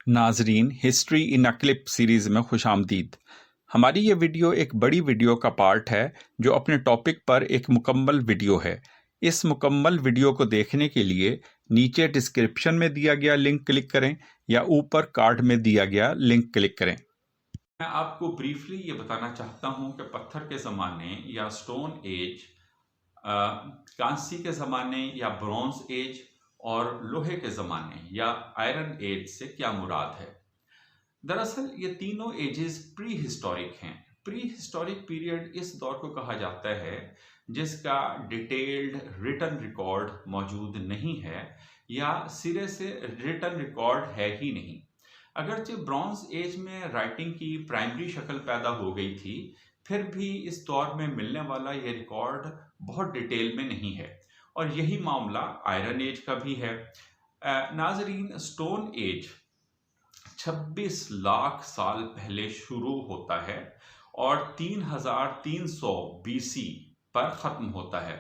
नाजरीन, history in a clip series में खुशामदीद। हमारी ये वीडियो एक बड़ी वीडियो का पार्ट है जो अपने टॉपिक पर एक मुकम्मल वीडियो है। इस मुकम्मल वीडियो को देखने के लिए नीचे डिस्क्रिप्शन में दिया गया लिंक क्लिक करें या ऊपर कार्ड में दिया गया लिंक क्लिक करें। मैं आपको ब्रीफली ये बताना चाहता हूँ कि पत्थर के ज़माने या स्टोन एज, कांस्य के ज़माने या ब्रॉन्ज एज और लोहे के ज़माने या आयरन एज से क्या मुराद है। दरअसल ये तीनों एजेस प्री हिस्टोरिक हैं। प्री हिस्टोरिक पीरियड इस दौर को कहा जाता है जिसका डिटेल्ड रिटन रिकॉर्ड मौजूद नहीं है या सिरे से रिटन रिकॉर्ड है ही नहीं। अगरचे ब्रॉन्ज एज में राइटिंग की प्राइमरी शक्ल पैदा हो गई थी, फिर भी इस दौर में मिलने वाला ये रिकॉर्ड बहुत डिटेल में नहीं है और यही मामला आयरन एज का भी है। नाजरीन, स्टोन एज 26 लाख साल पहले शुरू होता है और 3300 बीसी पर ख़त्म होता है।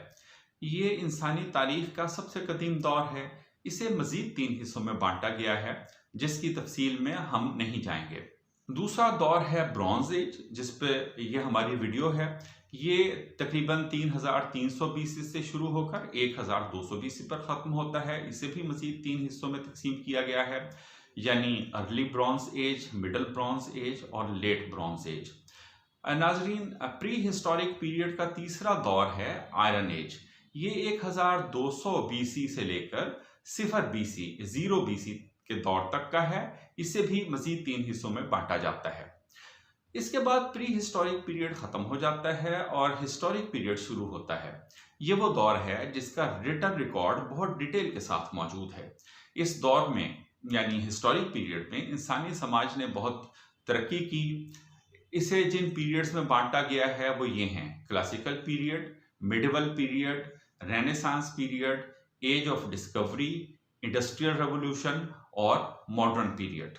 ये इंसानी तारीख का सबसे कदीम दौर है। इसे मज़ीद 3 हिस्सों में बांटा गया है जिसकी तफसील में हम नहीं जाएंगे। दूसरा दौर है ब्रॉन्ज एज, जिस पे ये हमारी वीडियो है। ये तकरीबन 3300 बीसी से शुरू होकर 1200 बीसी पर ख़त्म होता है। इसे भी मज़ीद 3 हिस्सों में तकसीम किया गया है, यानी early bronze age, middle bronze age और लेट ब्रॉन्ज एज। नाजरीन, प्री हिस्टोरिक पीरियड का तीसरा दौर है आयरन एज। ये 1200 बीसी से लेकर 0 बीसी, 0 बीसी के दौर तक का है। इसे भी मजीद 3 हिस्सों में बांटा जाता है। इसके बाद प्री हिस्टोरिक पीरियड खत्म हो जाता है और हिस्टोरिक पीरियड शुरू होता है। ये वो दौर है जिसका रिटन रिकॉर्ड बहुत डिटेल के साथ मौजूद है। इस दौर में यानी हिस्टोरिक पीरियड में इंसानी समाज ने बहुत तरक्की की। इसे जिन पीरियड्स में बांटा गया है वो ये हैं: classical period, medieval period, renaissance period, age of discovery, industrial revolution और मॉडर्न पीरियड।